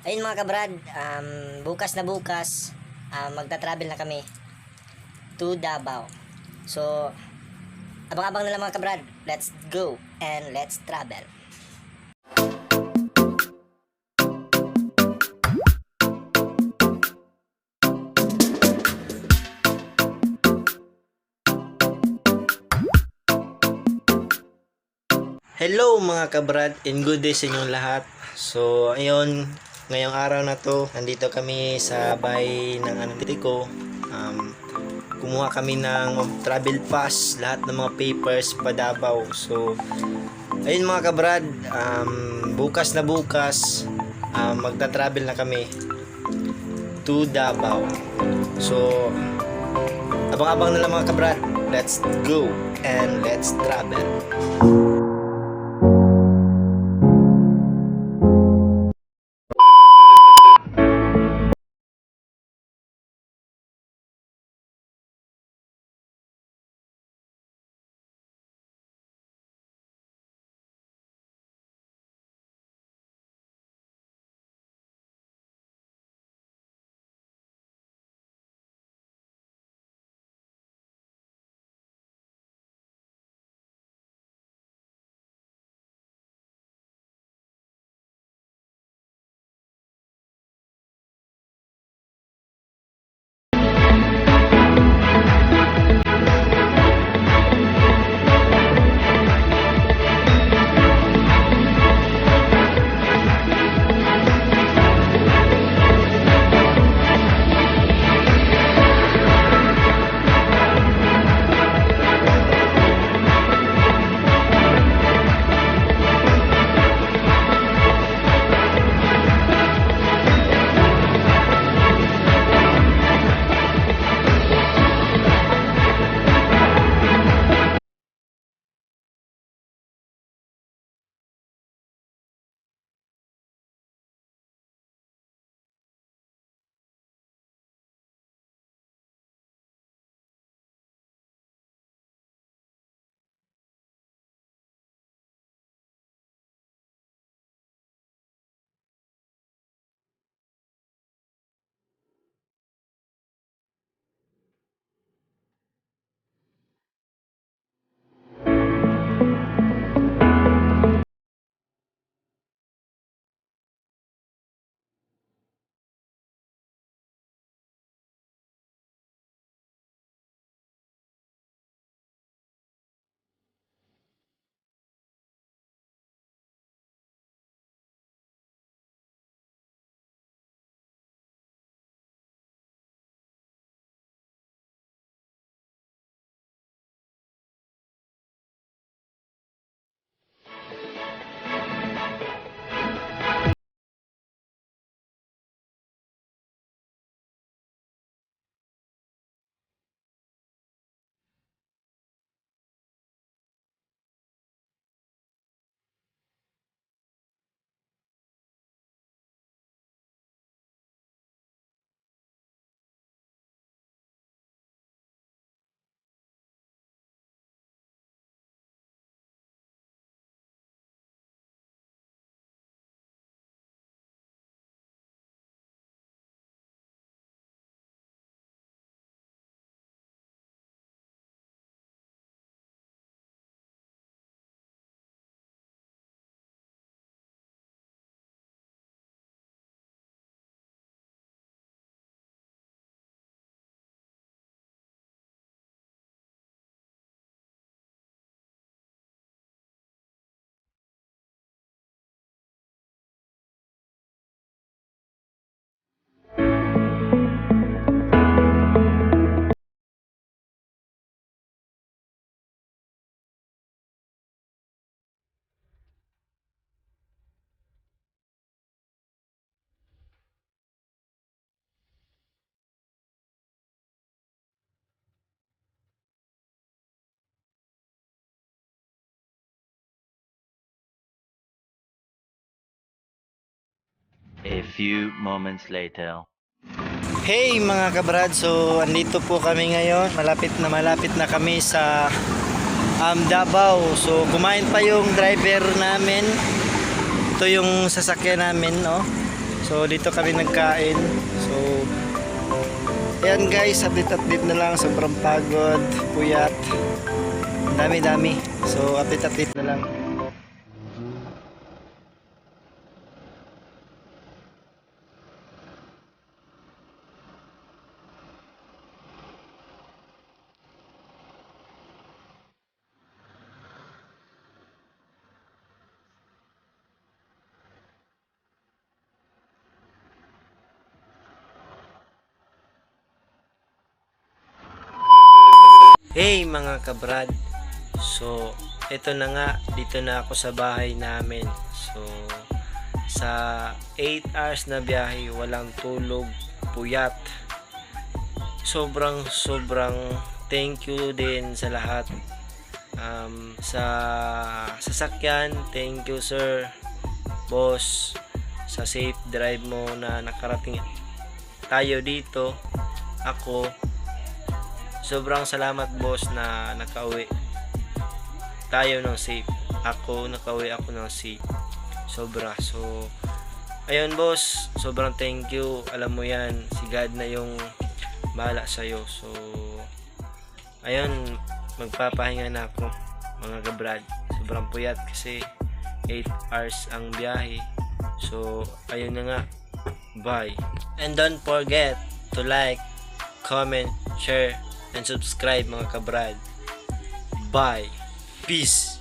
Ayun mga kabrad, bukas na bukas, magta-travel na kami to Davao. So, abang-abang na lang mga kabrad. Let's go and let's travel. Hello mga kabrad and good day sa inyong lahat. So ayun, ngayong araw na to, nandito kami sa bahay ng titi ko. Kumuha kami ng travel pass, lahat ng mga papers pa Davao. So ayun mga kabrad, bukas na bukas, magta-travel na kami to Davao. So abang-abang na lang mga kabrad. Let's go and let's travel. A few moments later. Hey mga kabrad, so andito po kami ngayon. Malapit na kami sa Davao. So kumain pa yung driver namin. Ito yung sasakyan namin, no? So dito kami nagkain. So ayan guys, update na lang. Sobrang pagod, puyat, dami. So update na lang. Hey mga kabrad, so ito na nga, dito na ako sa bahay namin. So sa 8 hours na biyahe, walang tulog, puyat. Sobrang thank you din sa lahat. Sa sasakyan, thank you sir, boss, sa safe drive mo na nakarating tayo dito. Ako sobrang salamat boss na nakauwi tayo ng safe. Nakauwi ako ng safe. Sobra. So ayun boss, sobrang thank you. Alam mo yan, si God na yung bahala sa'yo. So ayun, magpapahinga na ako mga kabrad. Sobrang puyat kasi 8 hours ang biyahe. So ayun na nga, bye. And don't forget to like, comment, share, and subscribe mga kabrad. Bye. Peace.